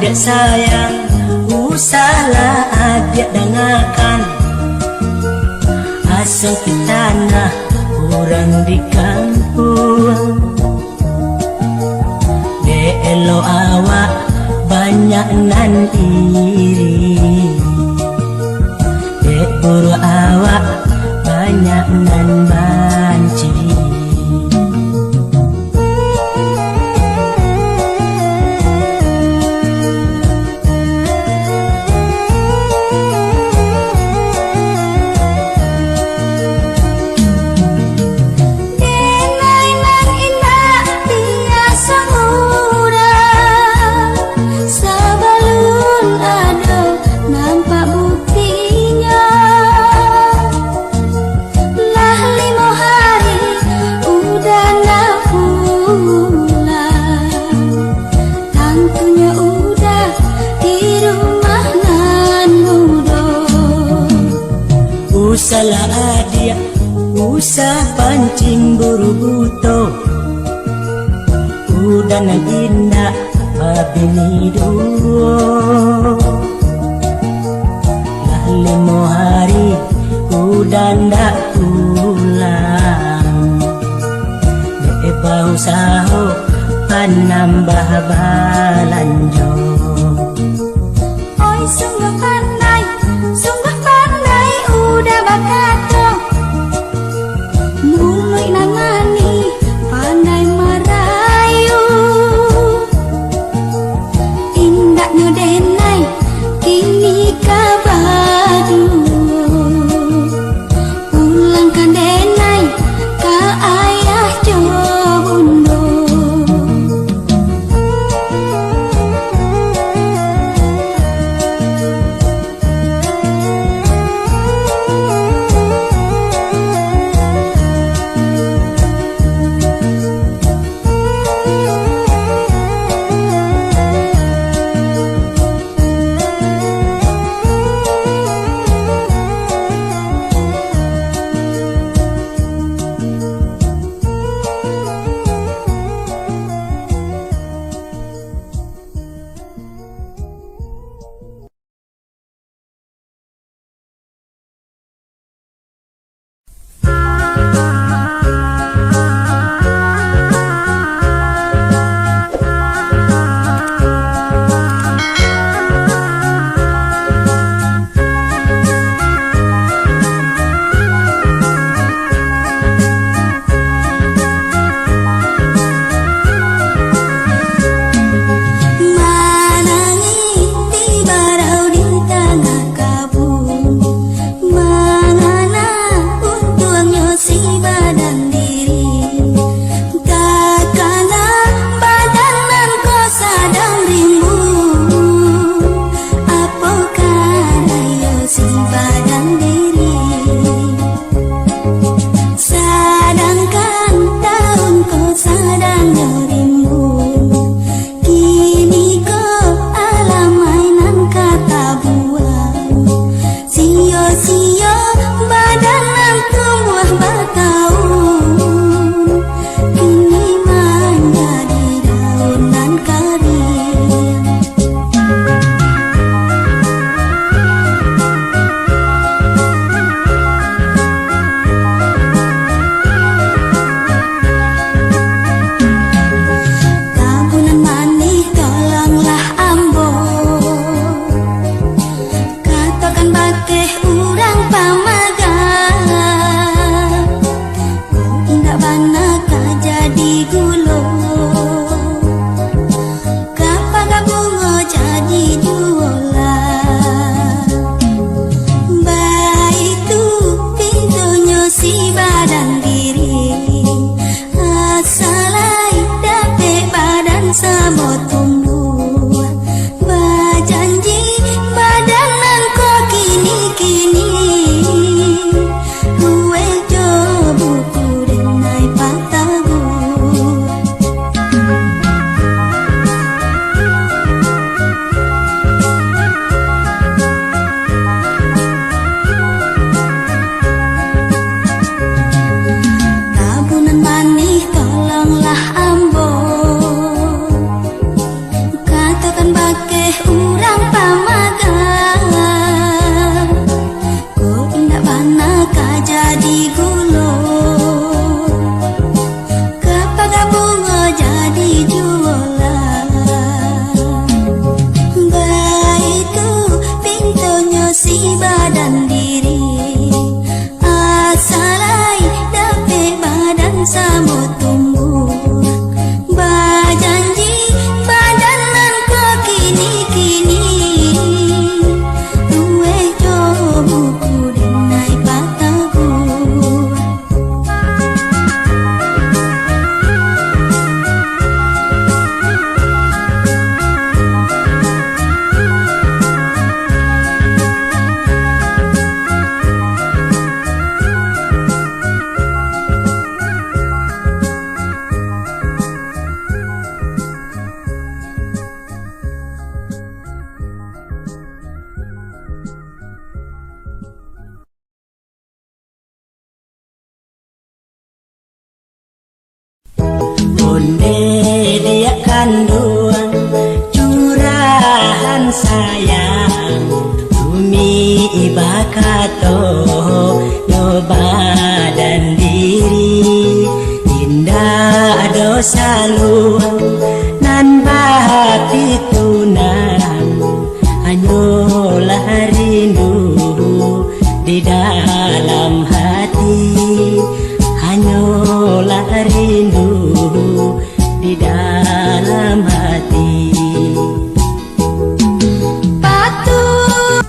adik sayang, usahlah adik dengarkan. Asal kita nah orang di kampung, elo awak banyak nan iri, buru awak banyak nan banci. Usahlah adik, usah pancing buru buto, udah nan indah babini duo. Lah 5 hari udah ndak pulang, bau saho panambah balanjo. Oi sungguh pandai, udah bakato mulai nangani pandai marayu, indaknya denai kini kabadu, pulangkan denai ka ayah jo bundo. urang pamagang ko indak bana ka jadi gulo kepaga bunga jadi jualan baik tu pintunya si badan diri asalai dapet badan samo tumbuh bajanji badanan ko kini-kini duwe jo buku denai pataku Onde dia kandung curahan sayang Bumi ibakato nyoba dan diri Indah dosa luang nan bahati tunang Hanyalah rindu di dalam hati Hanyalah rindu di dalam hati patuh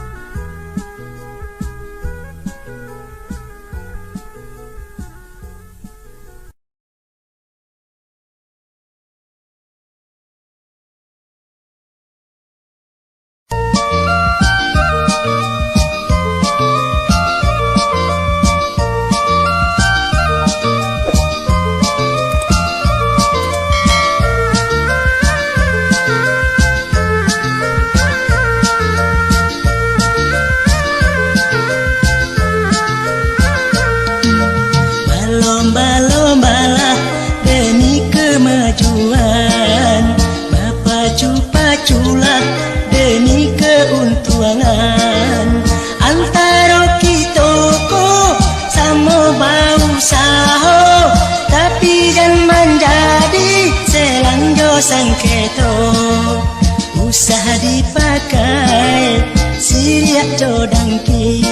Berlomba-lombalah demi kemajuan Berpacu-paculah demi keuntungan Antara kita ko sama bau saho Tapi jangan menjadi selangjo sengketo Usah dipakai siriak jodangki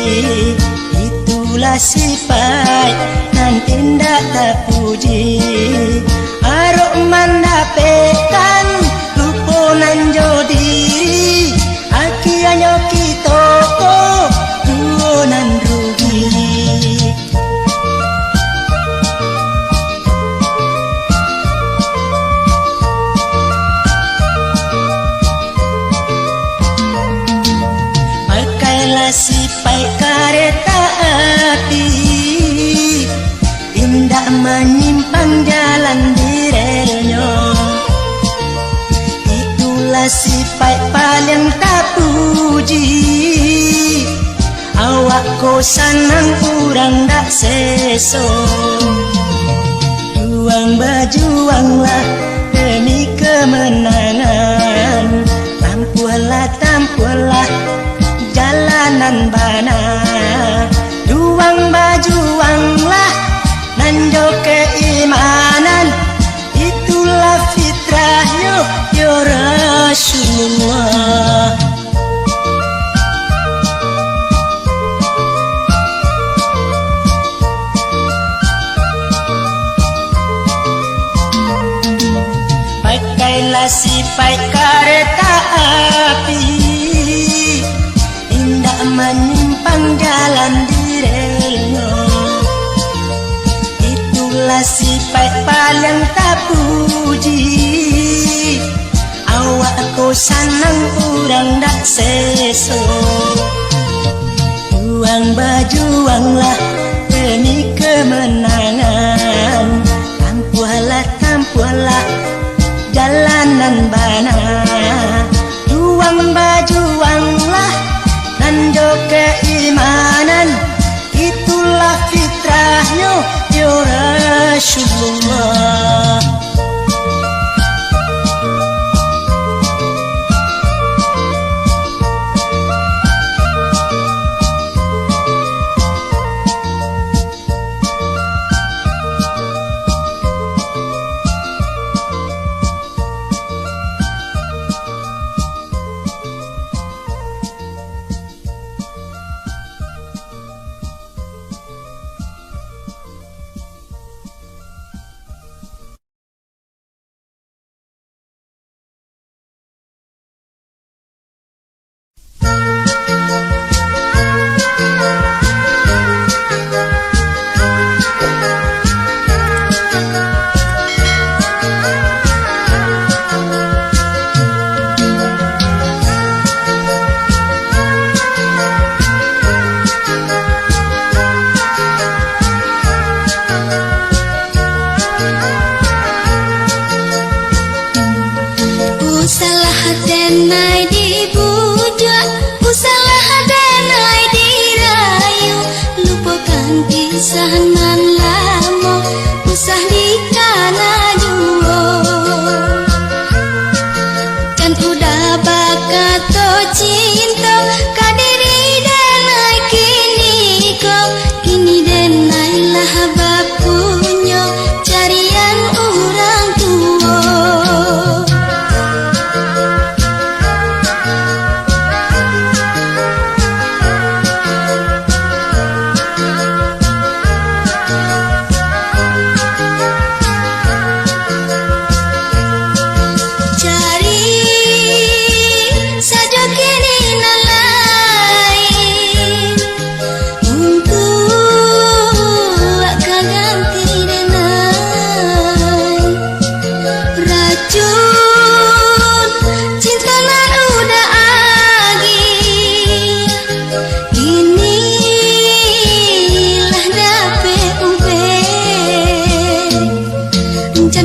Itulah sifat nan tindak terpuji Arok mandapekan lupo nan jodiri Aki hanya kita ko duo nan rugi Pakailah sipai kereta api Indah menyimpang jalan di relnya Itulah sifat paling tak puji Awak ko sanang kurang dak seso Juang berjuanglah demi kemenangan Tampulah jalanan bana Juang berjuanglah nanjo keimanan Itulah fitrahnya ya Rasulullah Pakailah sifat kereta api Indah menyimpang jalan di relnya Itulah sifat paling tak puji Awak ko sanang kurang dak seso Juang berjuanglah demi kemenangan Tampulah jalanan bana Juang berjuanglah nanjo keimanan Itulah fitrahnya ya Rasulullah tahanan lamo usah dikana duo kan udah bakato cinta kadiri denai kini denai lah bapunyo carian orang tua.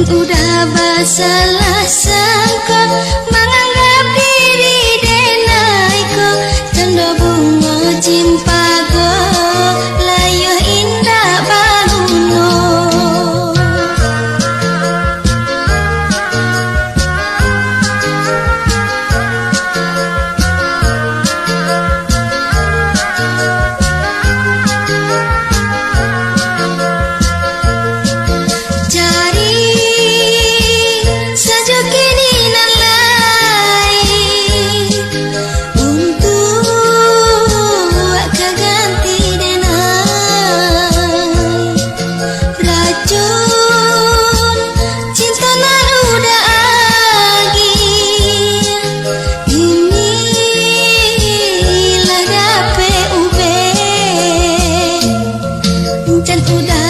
Udah basalah sangka menganggap diri denai ko tanda bunga cimpago layo indah baguno.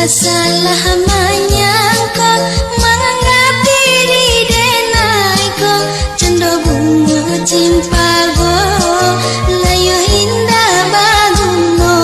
Salah menyangka menganggap diri denai ko cendo bunga cimpago layo indah baguno.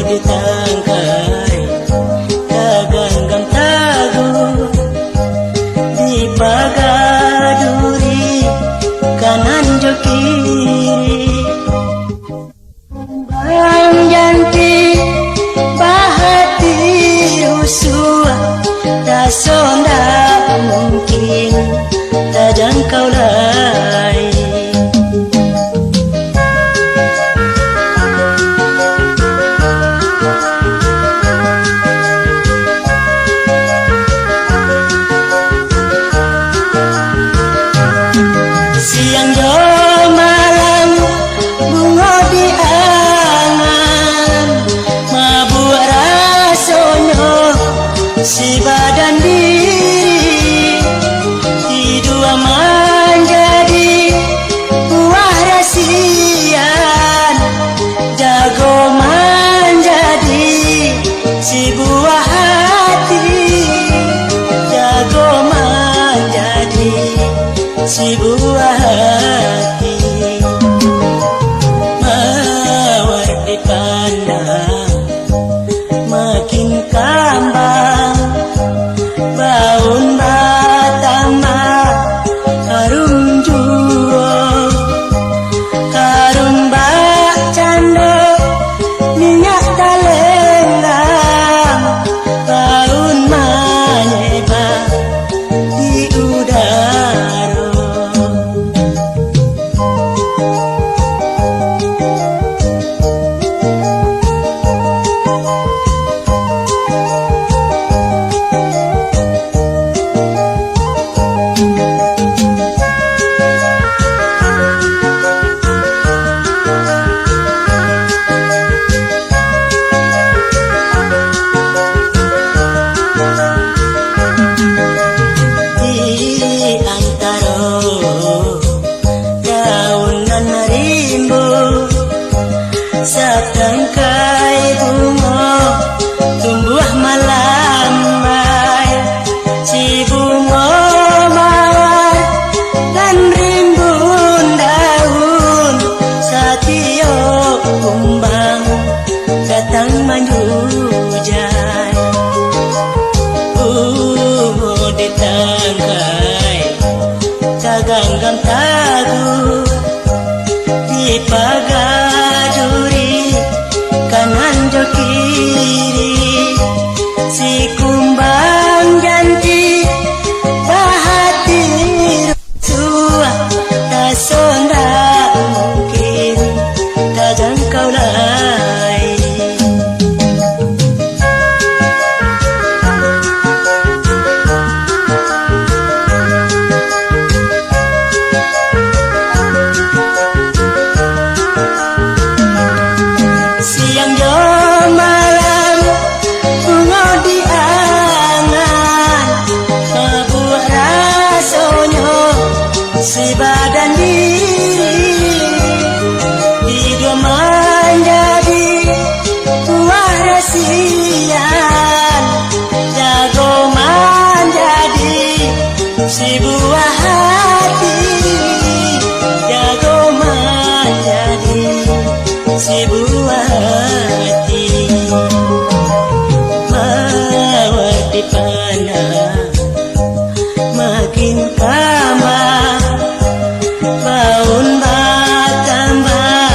ditangkai gaganggam tagu di pagaduri kanan jo kiri bang janti bahati usua tak sonda mungkin tak jangkau lain. Siang jo malam bunga di angan mabuk rasonyo si badan diri di dua menjadi buah rasian jago menjadi si buah hati jago menjadi si buah hati mawar dipandang makin kambang baun batama harum juo harum bak cando minyak talenggang baun manyeba di udara. Setangkai bunga tumbuh melambai si bunga mawar dan rimbun daun setiap kumbang datang menjujai ditangkai gaganggam tagu di pagaduri kanan jo kiri si kumbang ganti bahati rusua tak sonda mungkin tak jangkau lain. Siang jo malam bunga di angan mabuk rasonyo si badan diri di dua menjadi buah rasian jago menjadi si buah hati jago menjadi si buah hati mawar dipandang makin kambang baun batambah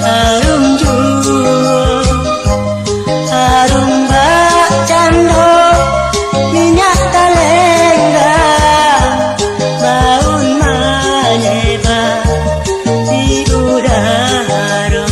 harum juo harum bak cando minyak talenggang baun manyeba di udara.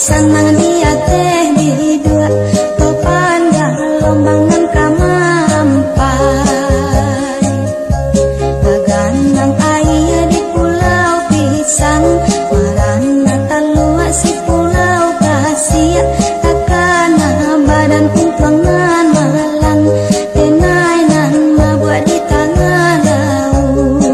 Sanang dia teh di dua topan lombang nan kamampai. Taganang aya di pulau Pisang, marana talua si pulau Kasia. Takana badan kuntuangan malang, tenai nan mabuat di tangan laut.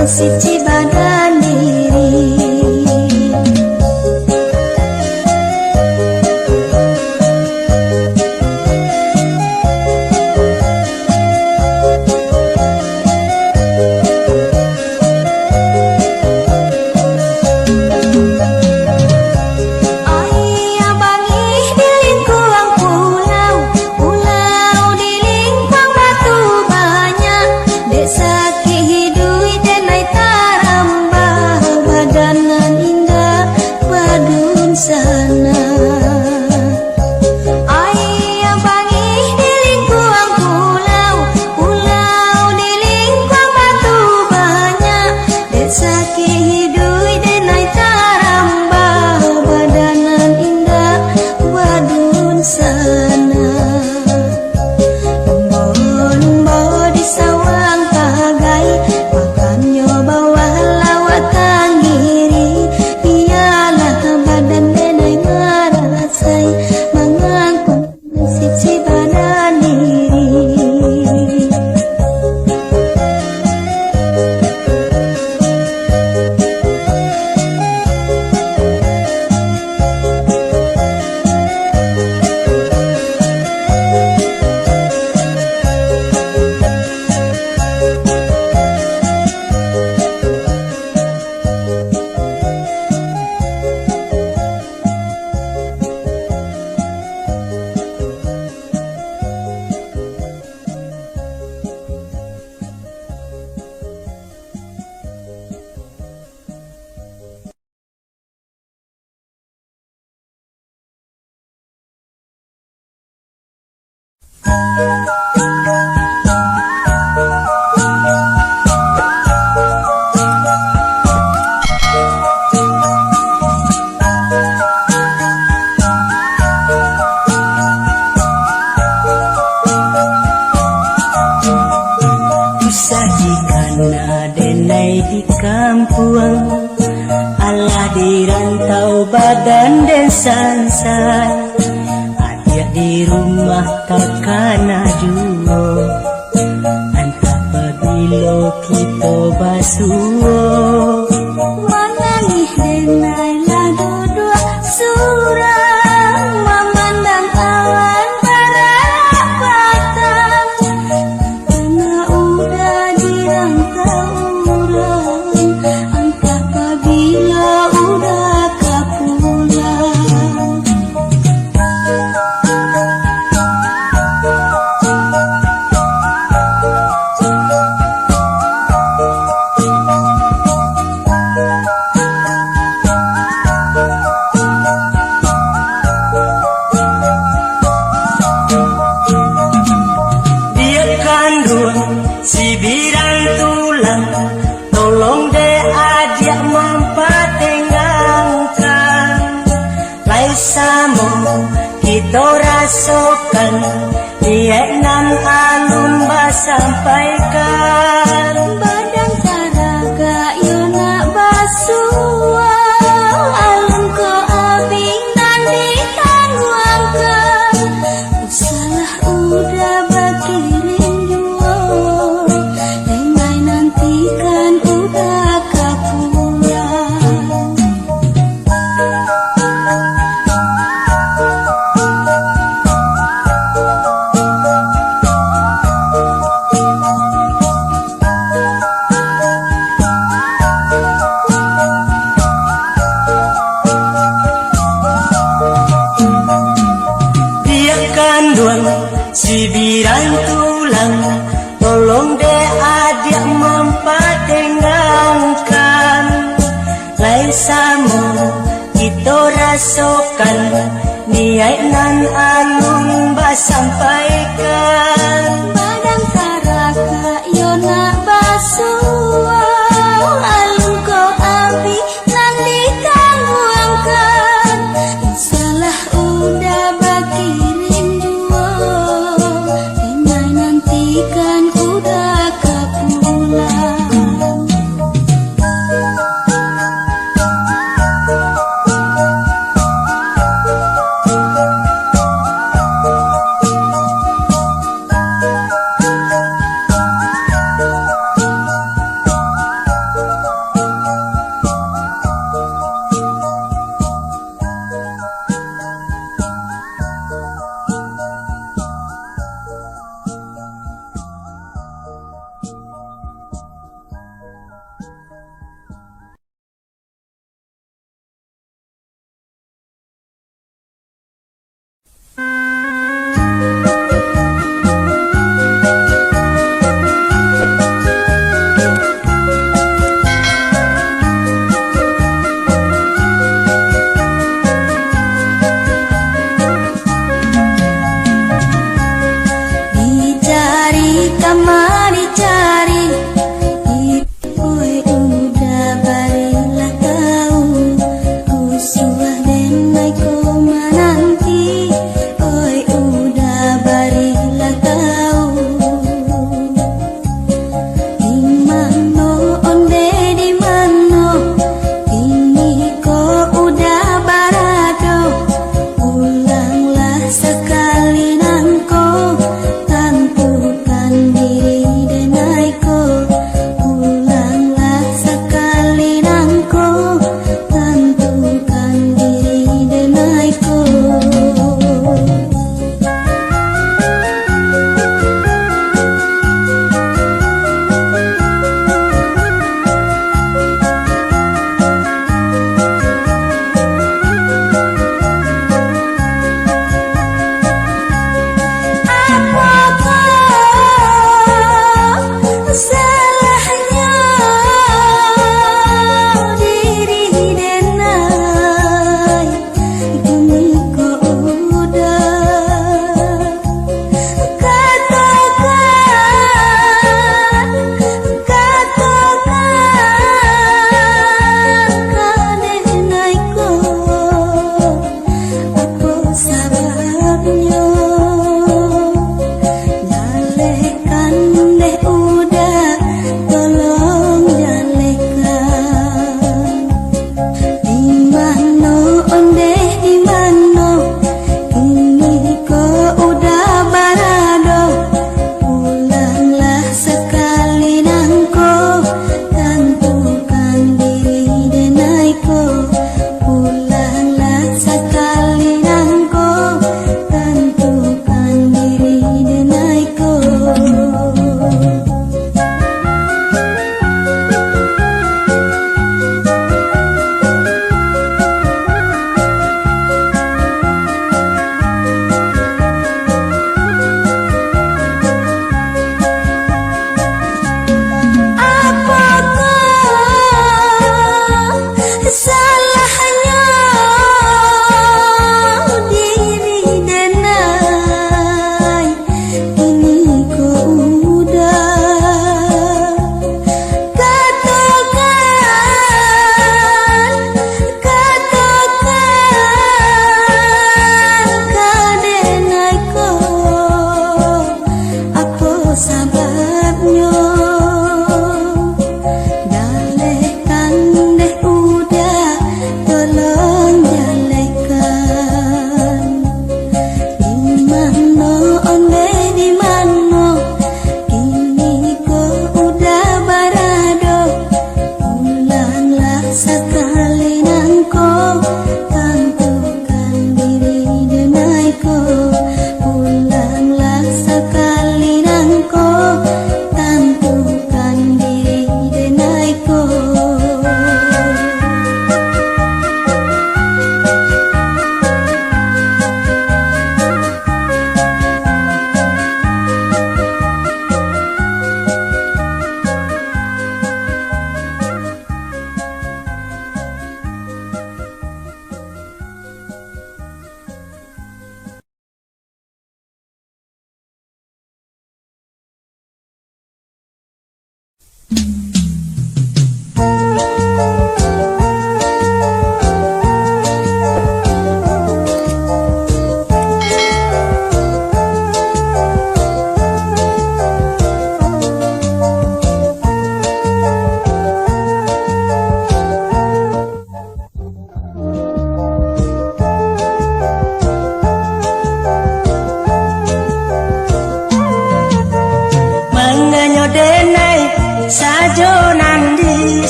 Siji badan diri. Aya bangih di lingkuang pulau, pulau di lingkuang batu banyak. Desa Kihidui denai tarambah, badanan indah badun sana. Aya bangih di lingkuang pulau, pulau di lingkuang batu banyak. Desa Kihidui denai tarambah, badanan indah badun sana. Lumbo di sawang pagai, makannya bawah lawatan giri. Ialah badan denai marasai, mangangkung siji badan diri. Sajikan denai di kampung, alah di rantau badan desansai. Adia di rumah takana juo, antah pabilo kita basuo. Manangih denai lagu dua surang, memandang awan barapatan. Karena udah dirantau orang, angkat pabila udah kapulang.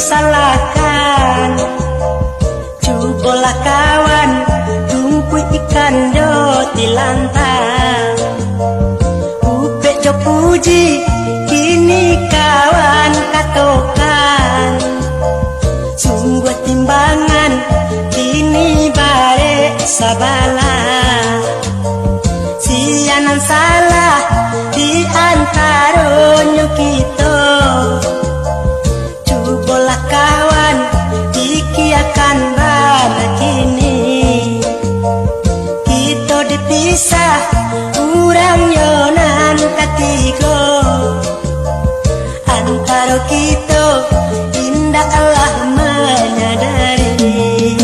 salahkan. Cobalah kawan, tumpu ikan do tilantang. Upek jo puji, kini kawan katokan. Sungguh timbangan, kini bare sabala. Sianan salah di antaronyo kita. Cobalah kawan, ikiakan bana kini. Kita dipisah, urang yonan katigo. Antara kita, indah Allah menyadari.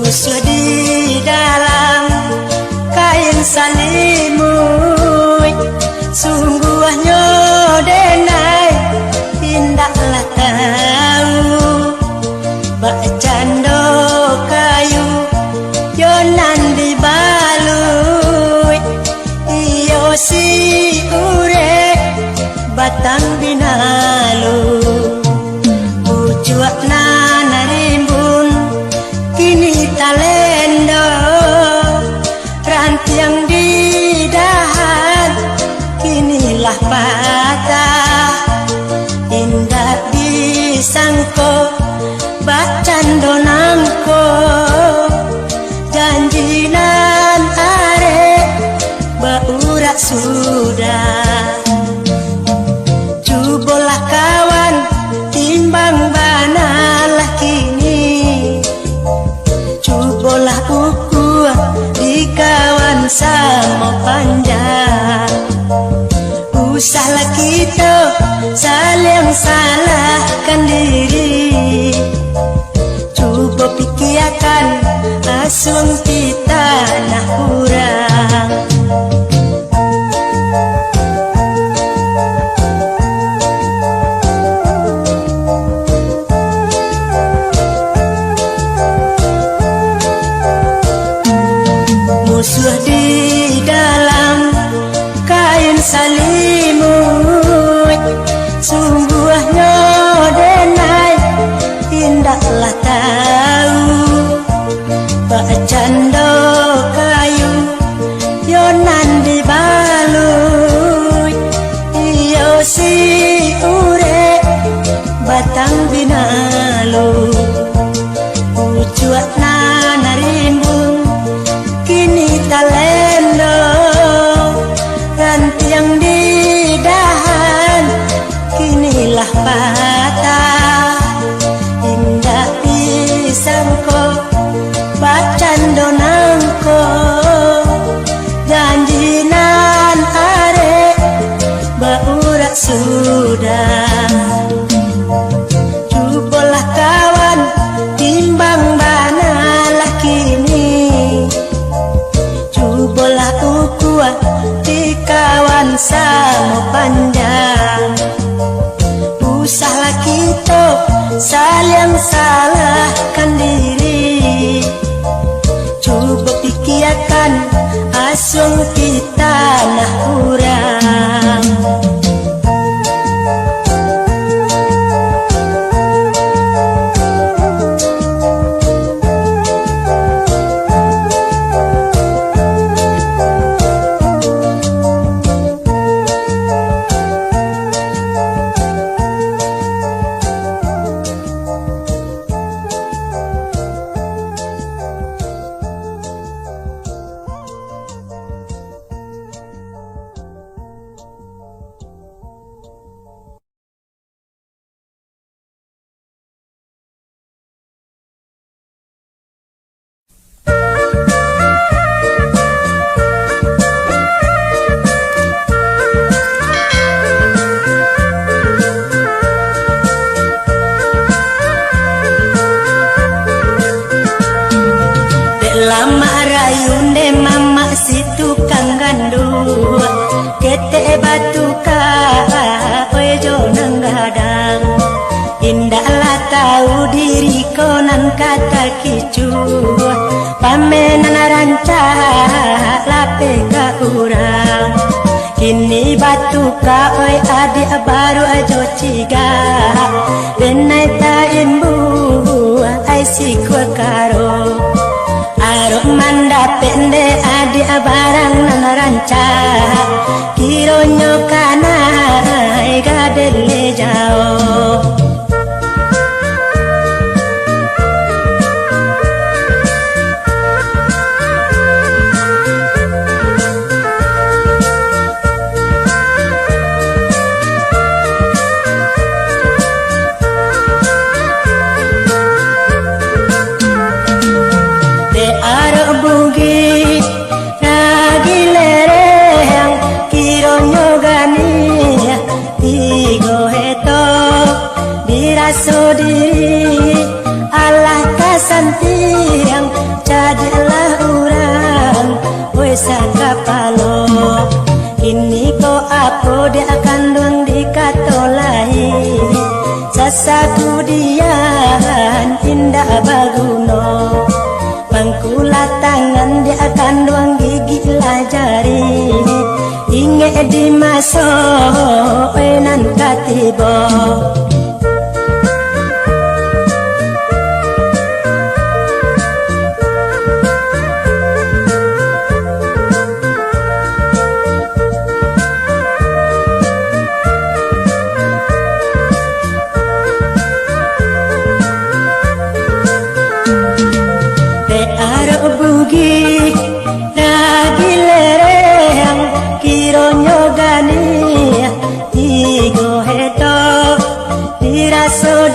Musuh di dalam kain salimut, sungguh nyodenai indahlah tahu. Bak cando kayu yonan dibalui, iyo si ure batang binalu. Ucuak narimbun kini talendo, rantiang di dahan kinilah patah. Indah disangko bacando nangko, janjinan are baurak sudah. Cobalah kawan, timbang banalah kini. Cobalah ukur di kawan sama panjang. Usahlah kita saling salahkan diri. Coba pikirkan asung kita nah kurang. Musuh di dalam kain salimut, sungguh nyodenai indahlah tahu. Bak cando kayu yonan dibalui, iyo si ure batang binalu. Ucuak narimbun kini talendo, rantiang di dahan kinilah patah. Indah disangko bacando nangko, janjinan are baurak sudah. Cobalah kawan, timbang banalah kini. Cobalah ukur di kawan sama panjang. Usahlah kita saling salahkan diri. Coba pikirkan asung kita nah kurang. Lama rayunde mama si tukang gandua, kete batu ka ojo nang gadang. Indahlah tahu diri konan kata kicu pamenan rancak lape ka urang kini batu ka oi adik baru ajo ciga denai ta imbu ai si kwa karo aro manda pende adik barang nan rancak kironyo kana gadele jao diri Allah kasantiang jadilah urang wesa kapalo kini ko apo dia akan duang di katolai sasaku dian indah baguno pangkula tangan dia akan duang gigi jari inge di maso enan katibo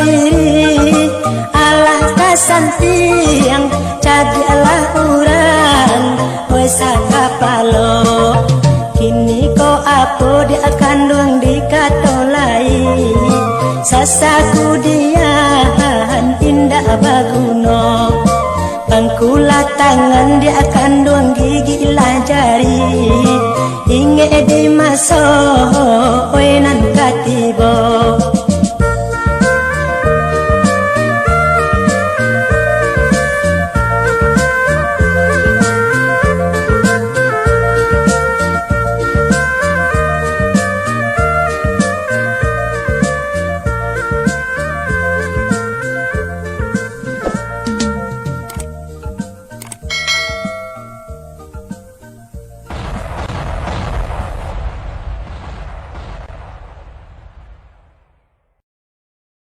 diri Allah kasantiang jadilah urang wesa kapalo kini ko apo dia akan duang di katolai sasaku dian indah baguno pangkula tangan dia akan duang gigi jari inge di maso enan